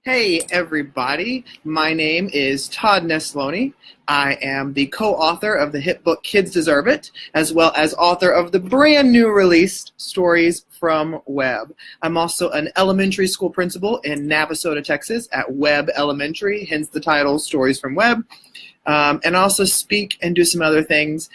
Hey everybody, my name is Todd Nesloni. I am the co-author of the hit book Kids Deserve It, as well as author of the brand new released Stories from Webb. I'm also an elementary school principal in Navasota, Texas at Webb Elementary, hence the title Stories from Webb. And also speak and do some other things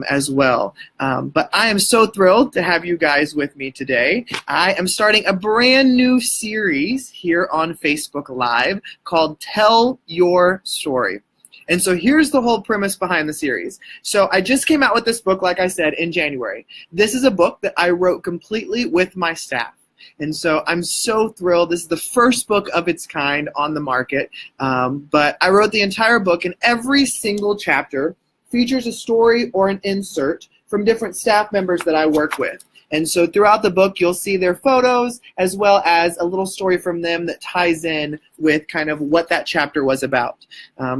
as well. But I am so thrilled to have you guys with me today. I am starting a brand new series here on Facebook Live called Tell Your Story. And so here's the whole premise behind the series. So I just came out with this book, like I said, in January. This is a book that I wrote completely with my staff. And so I'm so thrilled. This is the first book of its kind on the market. But I wrote the entire book, and every single chapter features a story or an insert from different staff members that I work with. And so throughout the book, you'll see their photos as well as a little story from them that ties in with kind of what that chapter was about.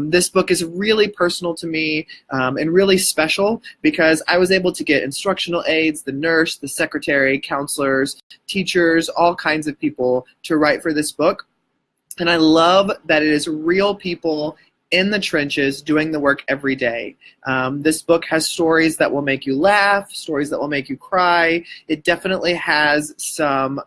This book is really personal to me and really special because I was able to get instructional aides, the nurse, the secretary, counselors, teachers, all kinds of people to write for this book. And I love that it is real people in the trenches doing the work every day. This book has stories that will make you laugh, stories that will make you cry. It definitely has some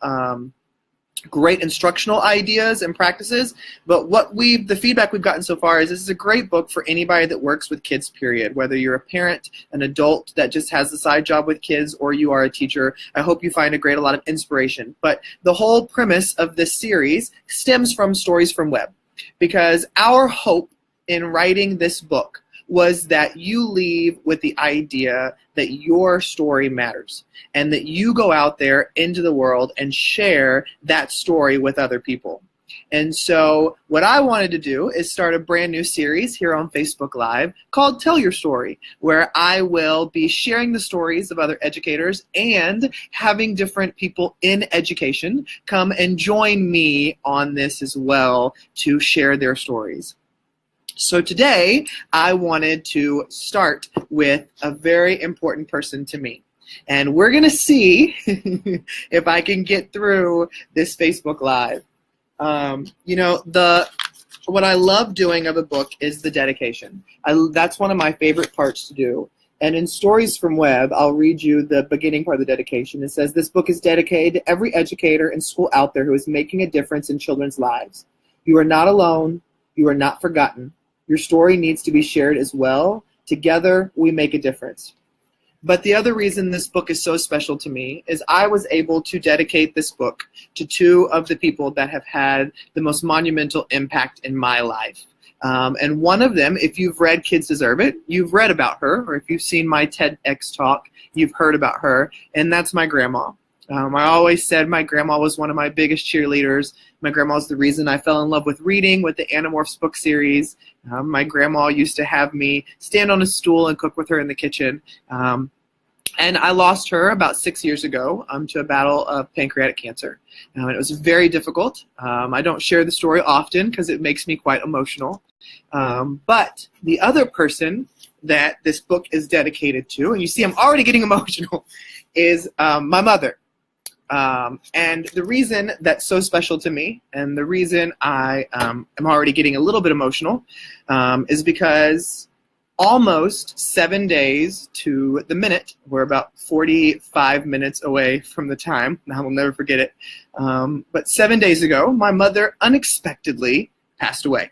great instructional ideas and practices, but the feedback we've gotten so far is this is a great book for anybody that works with kids, period. Whether you're a parent, an adult that just has a side job with kids, or you are a teacher, I hope you find a lot of inspiration. But the whole premise of this series stems from Stories from Webb, because our hope in writing this book was that you leave with the idea that your story matters and that you go out there into the world and share that story with other people. And so what I wanted to do is start a brand new series here on Facebook Live called Tell Your Story, where I will be sharing the stories of other educators and having different people in education come and join me on this as well to share their stories. So today, I wanted to start with a very important person to me. And we're going to see if I can get through this Facebook Live. What I love doing of a book is the dedication. That's one of my favorite parts to do. And in Stories from Webb, I'll read you the beginning part of the dedication. It says, "This book is dedicated to every educator and school out there who is making a difference in children's lives. You are not alone. You are not forgotten. Your story needs to be shared as well. Together, we make a difference." But the other reason this book is so special to me is I was able to dedicate this book to two of the people that have had the most monumental impact in my life. And one of them, if you've read Kids Deserve It, you've read about her, or if you've seen my TEDx talk, you've heard about her, and that's my grandma. I always said my grandma was one of my biggest cheerleaders. My grandma was the reason I fell in love with reading with the Animorphs book series. My grandma used to have me stand on a stool and cook with her in the kitchen. And I lost her about 6 years ago to a battle of pancreatic cancer. And it was very difficult. I don't share the story often because it makes me quite emotional. But the other person that this book is dedicated to, and you see I'm already getting emotional, is my mother. And the reason that's so special to me, and the reason I am already getting a little bit emotional, is because almost 7 days to the minute, we're about 45 minutes away from the time, I will never forget it, but 7 days ago, my mother unexpectedly passed away.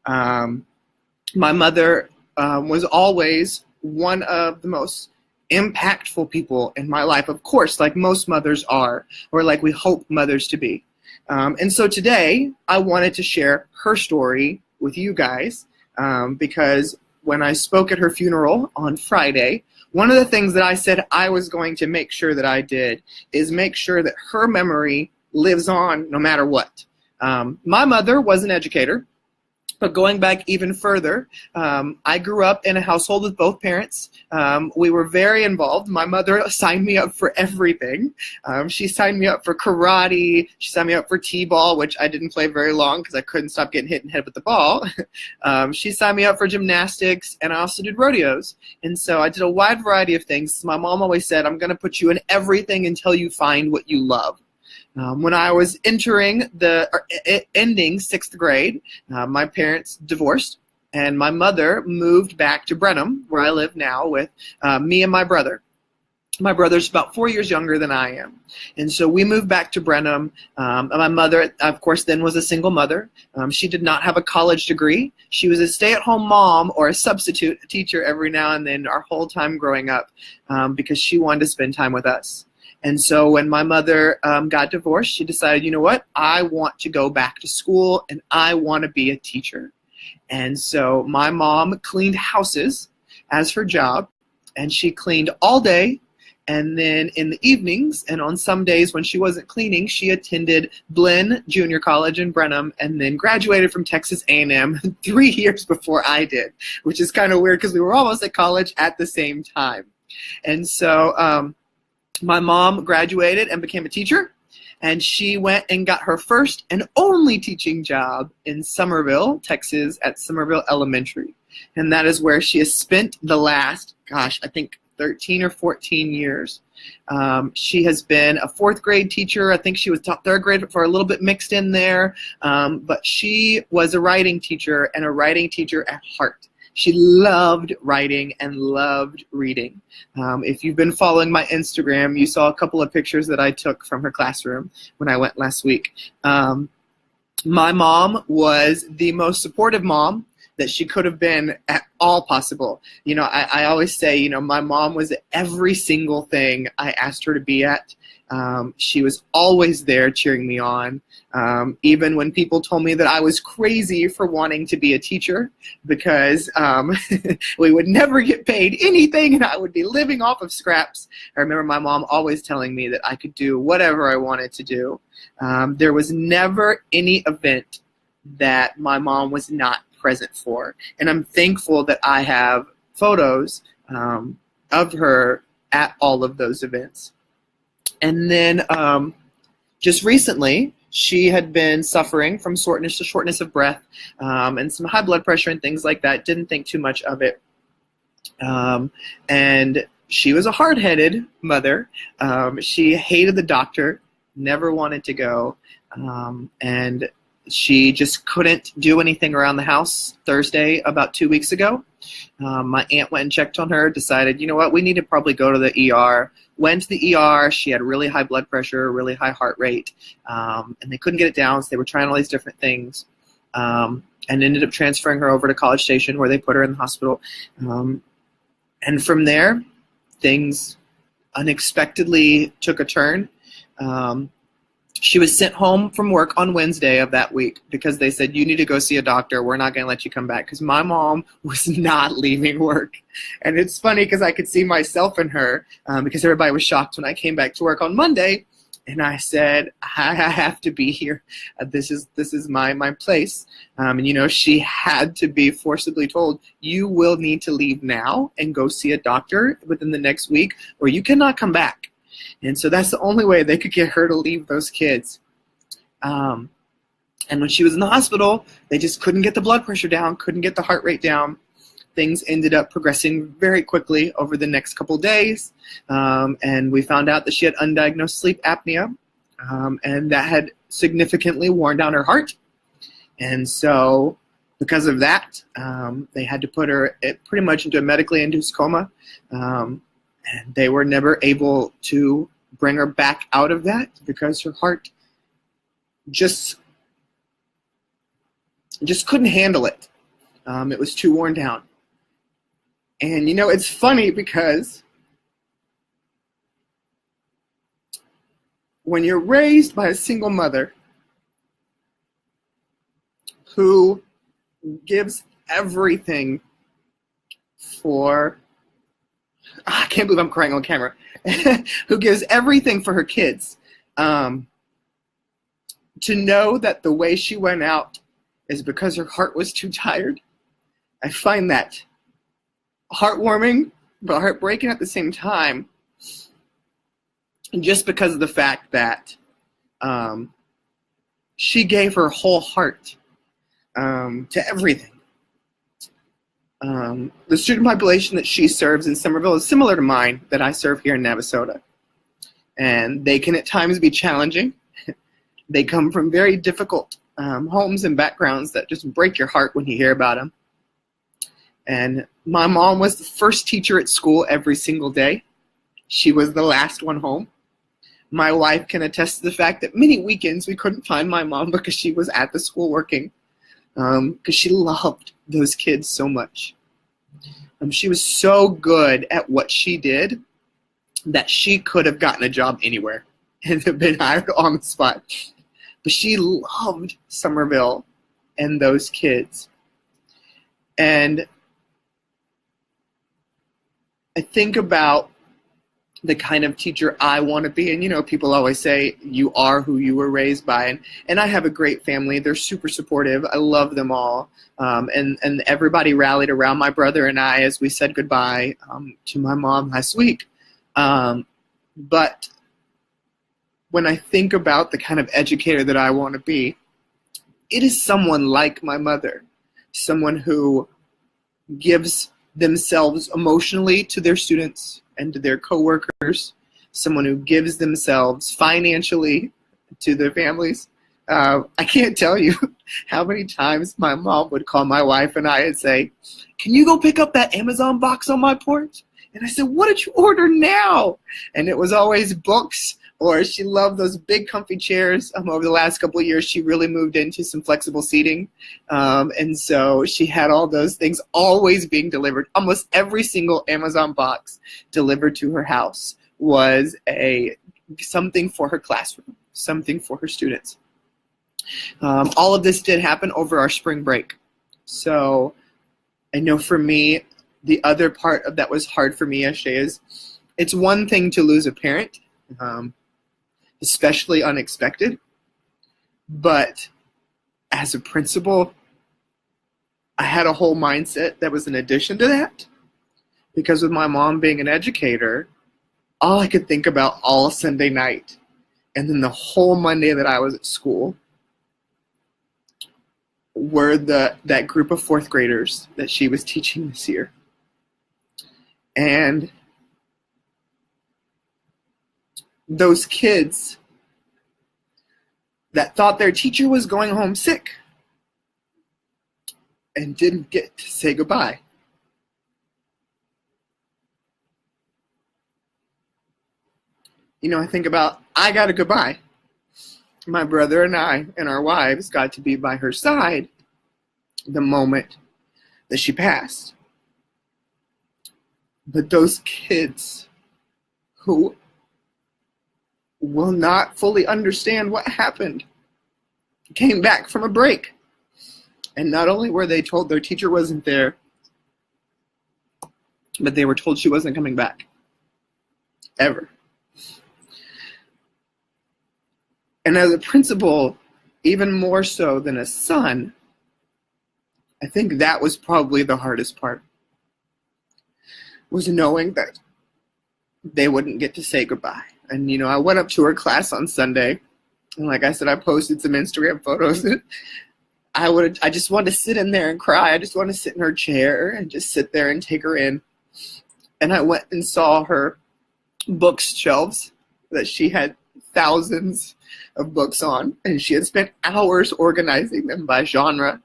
My mother was always one of the most impactful people in my life, of course, like most mothers are, or like we hope mothers to be. And so today, I wanted to share her story with you guys because when I spoke at her funeral on Friday, one of the things that I said I was going to make sure that I did is make sure that her memory lives on no matter what. My mother was an educator. But going back even further, I grew up in a household with both parents. We were very involved. My mother signed me up for everything. She signed me up for karate. She signed me up for t-ball, which I didn't play very long because I couldn't stop getting hit in the head with the ball. She signed me up for gymnastics, and I also did rodeos. And so I did a wide variety of things. My mom always said, "I'm going to put you in everything until you find what you love." When I was ending 6th grade, my parents divorced, and my mother moved back to Brenham, where I live now, with me and my brother. My brother's about 4 years younger than I am. And so we moved back to Brenham. My mother, of course, then was a single mother. She did not have a college degree. She was a stay-at-home mom or a substitute teacher every now and then our whole time growing up, because she wanted to spend time with us. And so when my mother got divorced, she decided, you know what, I want to go back to school and I want to be a teacher. And so my mom cleaned houses as her job, and she cleaned all day. And then in the evenings and on some days when she wasn't cleaning, she attended Blinn Junior College in Brenham and then graduated from Texas A&M 3 years before I did, which is kind of weird because we were almost at college at the same time. And so my mom graduated and became a teacher, and she went and got her first and only teaching job in Summerville, Texas, at Summerville Elementary. And that is where she has spent the last, I think 13 or 14 years. She has been a 4th grade teacher. I think she was taught 3rd grade for a little bit mixed in there. But she was a writing teacher, and a writing teacher at heart. She loved writing and loved reading. If you've been following my Instagram, you saw a couple of pictures that I took from her classroom when I went last week. My mom was the most supportive mom that she could have been at all possible. You know, I always say, you know, my mom was at every single thing I asked her to be at. She was always there cheering me on. Even when people told me that I was crazy for wanting to be a teacher because we would never get paid anything and I would be living off of scraps. I remember my mom always telling me that I could do whatever I wanted to do. There was never any event that my mom was not present for. And I'm thankful that I have photos of her at all of those events. And then just recently, she had been suffering from shortness of breath, and some high blood pressure and things like that. Didn't think too much of it. And she was a hard-headed mother. She hated the doctor, never wanted to go, and she just couldn't do anything around the house Thursday about 2 weeks ago. My aunt went and checked on her, decided, you know what, we need to probably go to the ER. Went to the ER. She had really high blood pressure, really high heart rate, and they couldn't get it down, so they were trying all these different things, and ended up transferring her over to College Station where they put her in the hospital. And from there, things unexpectedly took a turn. She was sent home from work on Wednesday of that week because they said, you need to go see a doctor. We're not going to let you come back, because my mom was not leaving work. And it's funny because I could see myself in her, because everybody was shocked when I came back to work on Monday. And I said, I have to be here. This is my place. And, you know, she had to be forcibly told, you will need to leave now and go see a doctor within the next week, or you cannot come back. And so that's the only way they could get her to leave those kids. And when she was in the hospital, they just couldn't get the blood pressure down, couldn't get the heart rate down. Things ended up progressing very quickly over the next couple days. And we found out that she had undiagnosed sleep apnea, and that had significantly worn down her heart. And so because of that, they had to put her pretty much into a medically induced coma. And they were never able to bring her back out of that because her heart just couldn't handle it. It was too worn down. And, you know, it's funny because when you're raised by a single mother who gives everything for, I can't believe I'm crying on camera, who gives everything for her kids, to know that the way she went out is because her heart was too tired, I find that heartwarming, but heartbreaking at the same time, just because of the fact that she gave her whole heart to everything. The student population that she serves in Summerville is similar to mine that I serve here in Navasota. And they can at times be challenging. They come from very difficult homes and backgrounds that just break your heart when you hear about them. And my mom was the first teacher at school every single day. She was the last one home. My wife can attest to the fact that many weekends we couldn't find my mom because she was at the school working, because she loved those kids so much. She was so good at what she did that she could have gotten a job anywhere and have been hired on the spot. But she loved Somerville and those kids. And I think about the kind of teacher I want to be. And, you know, people always say you are who you were raised by. And I have a great family. They're super supportive. I love them all. And everybody rallied around my brother and I as we said goodbye to my mom last week. But when I think about the kind of educator that I want to be, it is someone like my mother, someone who gives themselves emotionally to their students and to their coworkers, someone who gives themselves financially to their families. I can't tell you how many times my mom would call my wife and I and say, "Can you go pick up that Amazon box on my porch?" And I said, "What did you order now?" And it was always books, or she loved those big comfy chairs. Over the last couple of years, she really moved into some flexible seating. And so she had all those things always being delivered. Almost every single Amazon box delivered to her house was something for her classroom, something for her students. All of this did happen over our spring break. So I know for me, the other part of that was hard for me yesterday is it's one thing to lose a parent, especially unexpected. But as a principal, I had a whole mindset that was in addition to that. Because with my mom being an educator, all I could think about all Sunday night and then the whole Monday that I was at school were that group of fourth graders that she was teaching this year. And those kids that thought their teacher was going home sick and didn't get to say goodbye. You know, I think about, I got a goodbye. My brother and I and our wives got to be by her side the moment that she passed. But those kids who will not fully understand what happened came back from a break. And not only were they told their teacher wasn't there, but they were told she wasn't coming back. Ever. And as a principal, even more so than a son, I think that was probably the hardest part, was knowing that they wouldn't get to say goodbye. And, you know, I went up to her class on Sunday, and like I said, I posted some Instagram photos. I just wanted to sit in there and cry. I just wanted to sit in her chair and just sit there and take her in. And I went and saw her bookshelves that she had thousands of books on, and she had spent hours organizing them by genre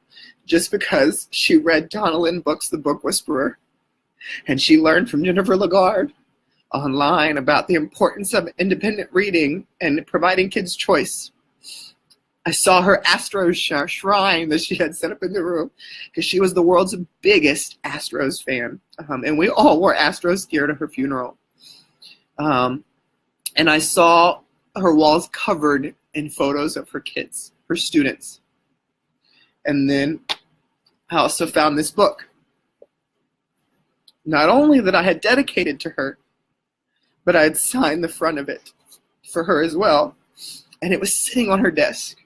just because she read Donna Lynn Books' The Book Whisperer, and she learned from Jennifer Lagarde online about the importance of independent reading and providing kids choice. I saw her Astros shrine that she had set up in the room because she was the world's biggest Astros fan, and we all wore Astros gear to her funeral. And I saw her walls covered in photos of her kids, her students. And then I also found this book. Not only that I had dedicated to her, but I had signed the front of it for her as well. And it was sitting on her desk,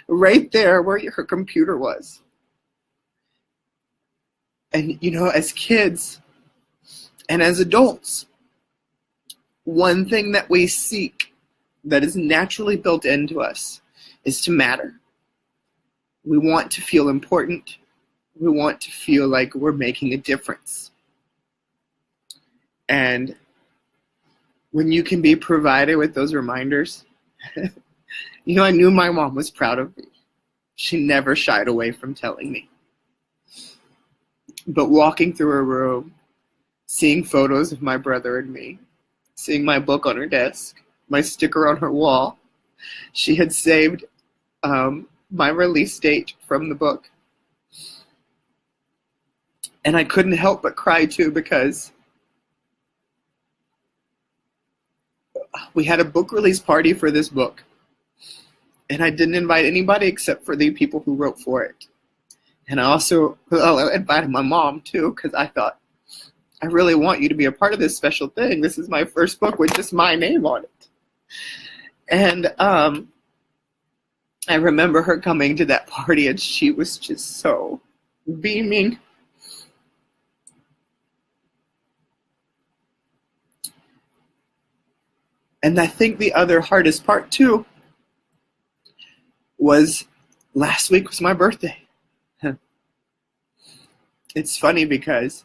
right there where her computer was. And, you know, as kids and as adults, one thing that we seek that is naturally built into us is to matter. We want to feel important. We want to feel like we're making a difference. And when you can be provided with those reminders, I knew my mom was proud of me. She never shied away from telling me. But walking through her room, seeing photos of my brother and me, seeing my book on her desk, my sticker on her wall, she had saved my release date from the book. And I couldn't help but cry too, because we had a book release party for this book. And I didn't invite anybody except for the people who wrote for it. And I also invited my mom too, because I thought, I really want you to be a part of this special thing. This is my first book with just my name on it. And I remember her coming to that party, and she was just so beaming. And I think the other hardest part too was last week was my birthday. It's funny because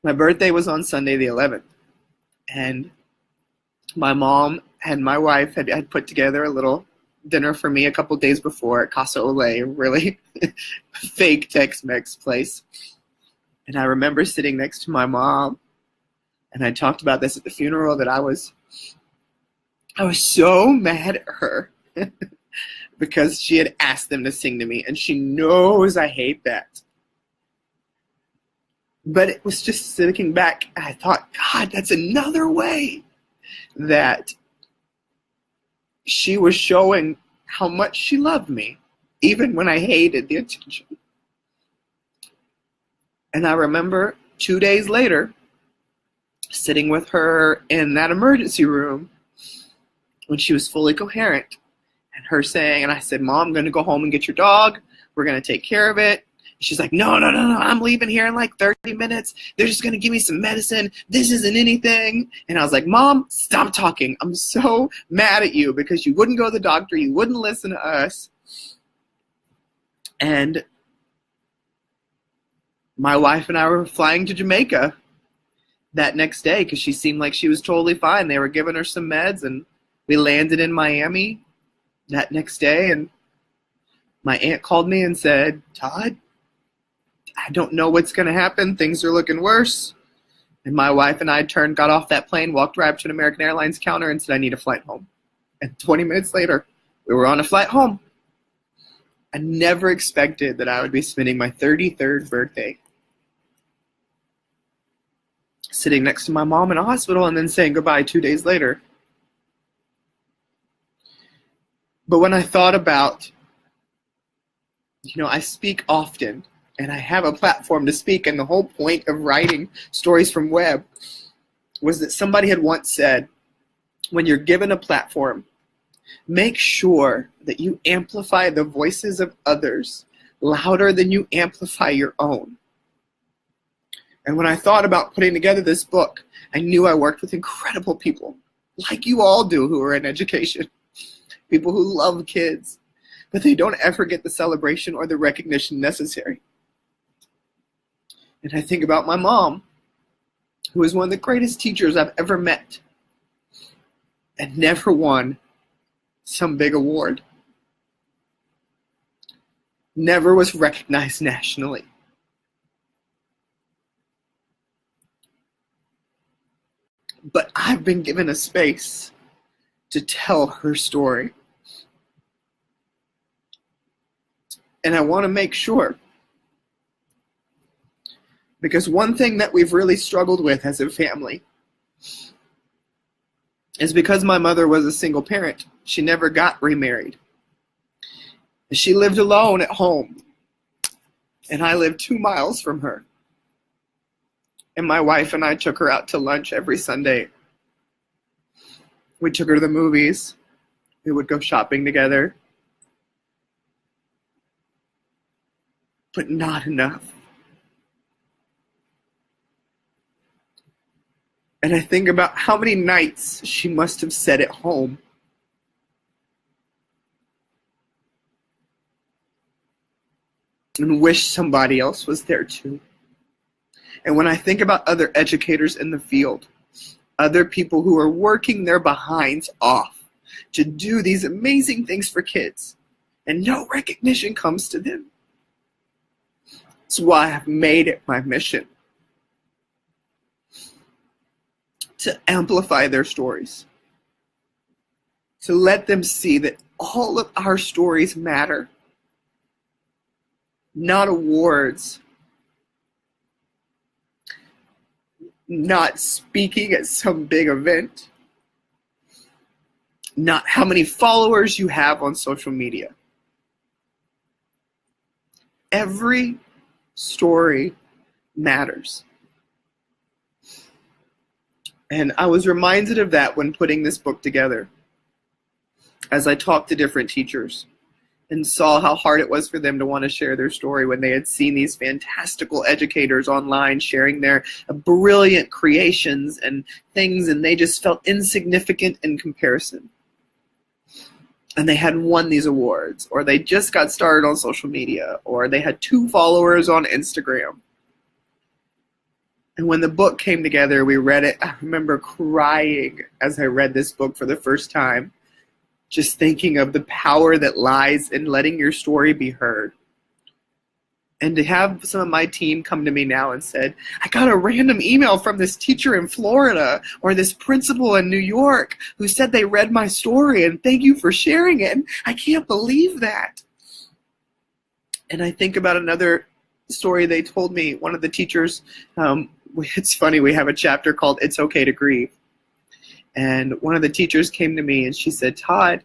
my birthday was on Sunday the 11th, and my mom and my wife had put together a little dinner for me a couple days before at Casa Olay, a really fake Tex-Mex place. And I remember sitting next to my mom, and I talked about this at the funeral, that I was so mad at her because she had asked them to sing to me, and she knows I hate that. But it was just sitting back, and I thought, God, that's another way that she was showing how much she loved me, even when I hated the attention. And I remember 2 days later, sitting with her in that emergency room when she was fully coherent, and her saying, and I said, Mom, I'm going to go home and get your dog. We're going to take care of it. She's like, no, I'm leaving here in like 30 minutes. They're just going to give me some medicine. This isn't anything. And I was like, Mom, stop talking. I'm so mad at you because you wouldn't go to the doctor. You wouldn't listen to us. And my wife and I were flying to Jamaica that next day because she seemed like she was totally fine. They were giving her some meds, and we landed in Miami that next day. And my aunt called me and said, Todd, I don't know what's going to happen. Things are looking worse. And my wife and I got off that plane, walked right up to an American Airlines counter and said, I need a flight home. And 20 minutes later, we were on a flight home. I never expected that I would be spending my 33rd birthday sitting next to my mom in a hospital and then saying goodbye 2 days later. But when I thought about, I speak often, and I have a platform to speak, and the whole point of writing Stories from Web was that somebody had once said, when you're given a platform, make sure that you amplify the voices of others louder than you amplify your own. And when I thought about putting together this book, I knew I worked with incredible people, like you all do, who are in education, people who love kids, but they don't ever get the celebration or the recognition necessary. And I think about my mom, who is one of the greatest teachers I've ever met, and never won some big award. Never was recognized nationally. But I've been given a space to tell her story. And I want to make sure, because one thing that we've really struggled with as a family is because my mother was a single parent, she never got remarried. She lived alone at home, and I lived 2 miles from her. And my wife and I took her out to lunch every Sunday. We took her to the movies. We would go shopping together. But not enough. And I think about how many nights she must have sat at home and wished somebody else was there too. And when I think about other educators in the field, other people who are working their behinds off to do these amazing things for kids, and no recognition comes to them. That's why I've made it my mission to amplify their stories, to let them see that all of our stories matter, not awards, not speaking at some big event, not how many followers you have on social media. Every story matters. And I was reminded of that when putting this book together, as I talked to different teachers and saw how hard it was for them to want to share their story when they had seen these fantastical educators online sharing their brilliant creations and things, and they just felt insignificant in comparison. And they hadn't won these awards, or they just got started on social media, or they had 2 followers on Instagram. And when the book came together, we read it. I remember crying as I read this book for the first time, just thinking of the power that lies in letting your story be heard. And to have some of my team come to me now and said, I got a random email from this teacher in Florida or this principal in New York who said they read my story and thank you for sharing it. And I can't believe that. And I think about another story they told me. One of the teachers, it's funny, we have a chapter called It's Okay to Grieve. And one of the teachers came to me and she said, Todd,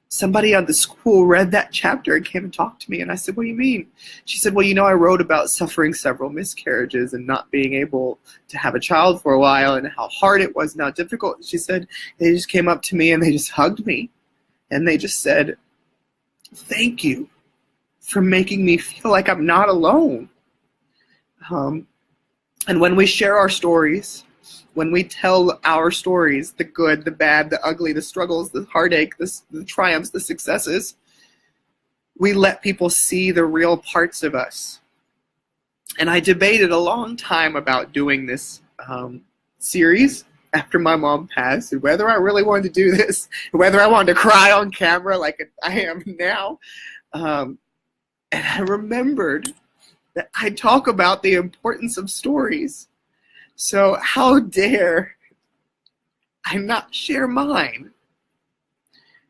somebody at the school read that chapter and came and talked to me. And I said, what do you mean? She said, well, I wrote about suffering several miscarriages and not being able to have a child for a while and how hard it was and how difficult. She said, they just came up to me and they just hugged me. And they just said, thank you for making me feel like I'm not alone. And when we share our stories, when we tell our stories, the good, the bad, the ugly, the struggles, the heartache, the triumphs, the successes, we let people see the real parts of us. And I debated a long time about doing this series after my mom passed, and whether I really wanted to do this, whether I wanted to cry on camera like I am now. And I remembered that I talk about the importance of stories. So how dare I not share mine?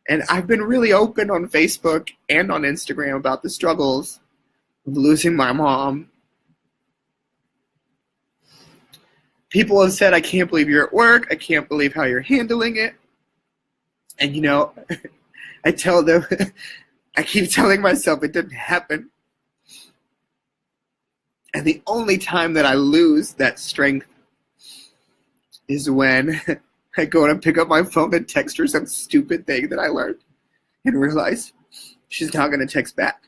And I've been really open on Facebook and on Instagram about the struggles of losing my mom. People have said, I can't believe you're at work. I can't believe how you're handling it. And I tell them, I keep telling myself it didn't happen. And the only time that I lose that strength is when I go and pick up my phone and text her some stupid thing that I learned and realize she's not going to text back.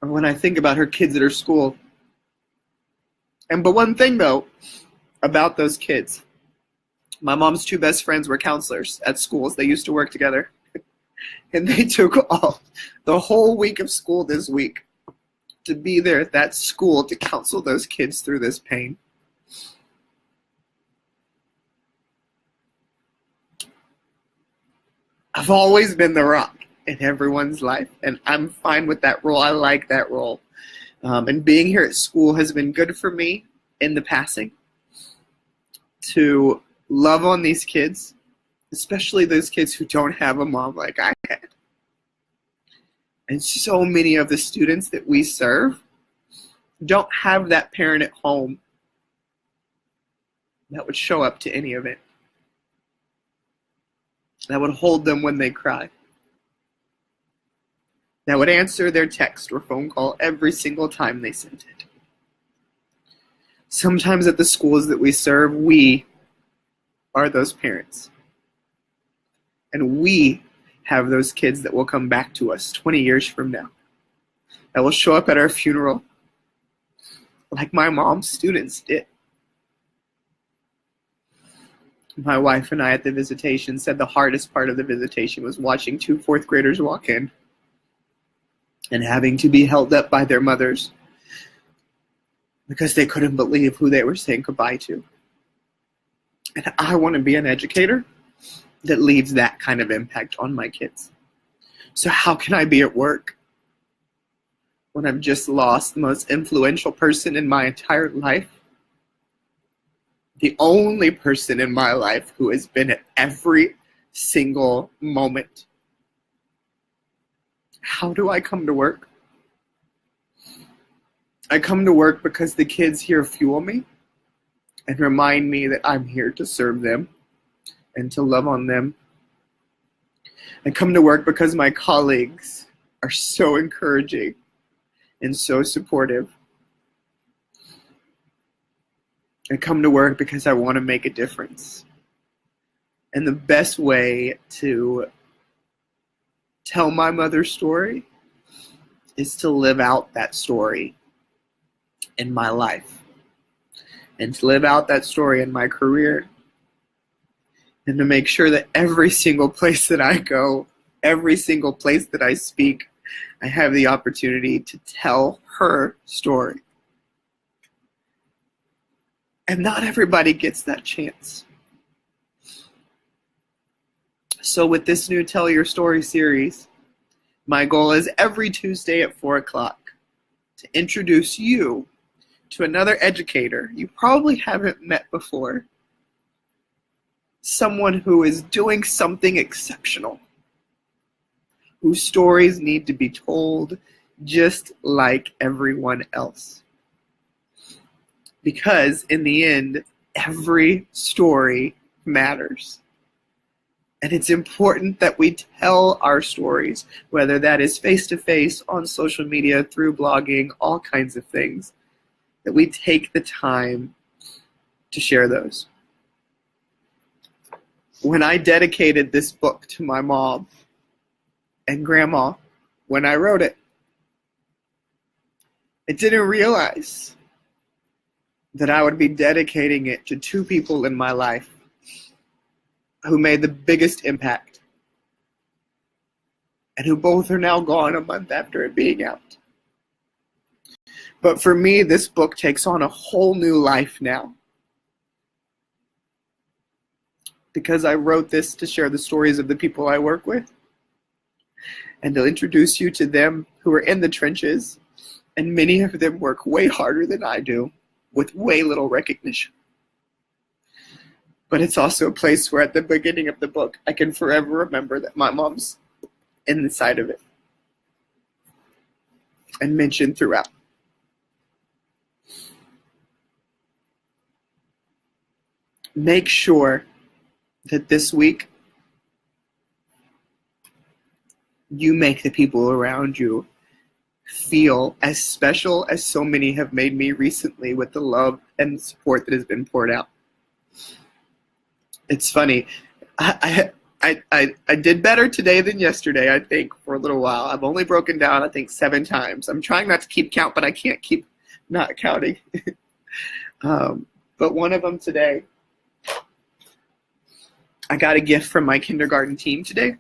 Or when I think about her kids at her school. But one thing, though, about those kids, my mom's 2 best friends were counselors at schools. They used to work together. And they took the whole week of school this week to be there at that school to counsel those kids through this pain. I've always been the rock in everyone's life, and I'm fine with that role. I like that role. And being here at school has been good for me in the passing to love on these kids, especially those kids who don't have a mom like I had. And so many of the students that we serve don't have that parent at home that would show up to any event, that would hold them when they cry, that would answer their text or phone call every single time they sent it. Sometimes at the schools that we serve, we are those parents. And we have those kids that will come back to us 20 years from now, that will show up at our funeral like my mom's students did. My wife and I at the visitation said the hardest part of the visitation was watching 2 4th graders walk in and having to be held up by their mothers because they couldn't believe who they were saying goodbye to. And I want to be an educator that leaves that kind of impact on my kids. So how can I be at work when I've just lost the most influential person in my entire life? The only person in my life who has been at every single moment. How do I come to work? I come to work because the kids here fuel me and remind me that I'm here to serve them and to love on them. I come to work because my colleagues are so encouraging and so supportive. I come to work because I want to make a difference. And the best way to tell my mother's story is to live out that story in my life, and to live out that story in my career, and to make sure that every single place that I go, every single place that I speak, I have the opportunity to tell her story. And not everybody gets that chance. So with this new Tell Your Story series, my goal is every Tuesday at 4 o'clock to introduce you to another educator you probably haven't met before. Someone who is doing something exceptional, whose stories need to be told just like everyone else. Because in the end, every story matters. And it's important that we tell our stories, whether that is face-to-face, on social media, through blogging, all kinds of things, that we take the time to share those. When I dedicated this book to my mom and grandma, when I wrote it, I didn't realize that I would be dedicating it to two people in my life who made the biggest impact, and who both are now gone a month after it being out. But for me, this book takes on a whole new life now, because I wrote this to share the stories of the people I work with, and to introduce you to them who are in the trenches, and many of them work way harder than I do, with way little recognition. But it's also a place where at the beginning of the book, I can forever remember that my mom's inside of it and mentioned throughout. Make sure that this week you make the people around you feel as special as so many have made me recently with the love and support that has been poured out. It's funny. I did better today than yesterday, I think, for a little while. I've only broken down, I think, 7 times. I'm trying not to keep count, but I can't keep not counting. But one of them today, I got a gift from my kindergarten team today.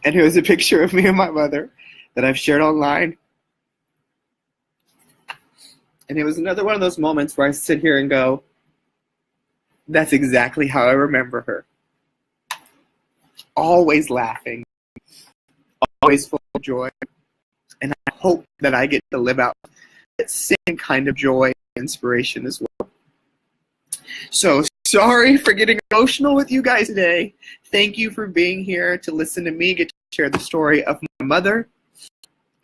And it was a picture of me and my mother that I've shared online. And it was another one of those moments where I sit here and go, that's exactly how I remember her. Always laughing, always full of joy. And I hope that I get to live out that same kind of joy and inspiration as well. So sorry for getting emotional with you guys today. Thank you for being here to listen to me get to share the story of my mother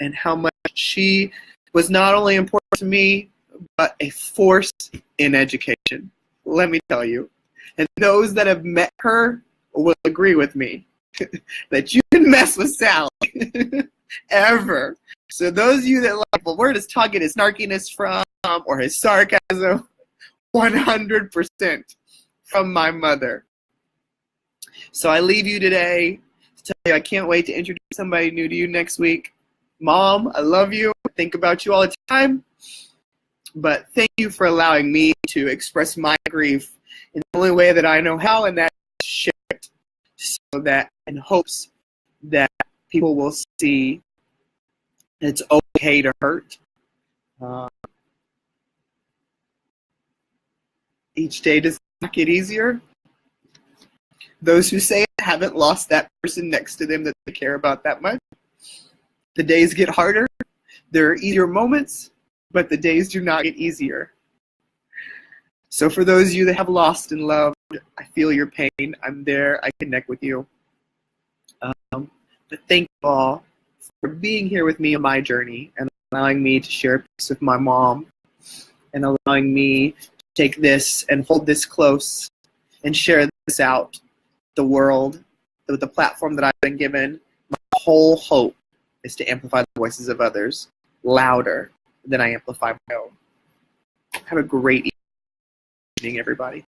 and how much she was not only important to me, but a force in education. Let me tell you. And those that have met her will agree with me that you can mess with Sally ever. So those of you that like, well, where does Todd get his snarkiness from or his sarcasm? 100% from my mother. So I leave you today to tell you I can't wait to introduce somebody new to you next week. Mom, I love you. I think about you all the time. But thank you for allowing me to express my grief in the only way that I know how, and that is share it, so that in hopes that people will see it's okay to hurt. Each day does not get easier. Those who say it haven't lost that person next to them that they care about that much. The days get harder. There are easier moments, but the days do not get easier. So for those of you that have lost and loved, I feel your pain. I'm there. I connect with you. But thank you all for being here with me on my journey and allowing me to share a piece with my mom and allowing me to take this and hold this close and share this out to the world with the platform that I've been given. My whole hope is to amplify the voices of others louder than I amplify my own. Have a great evening, everybody.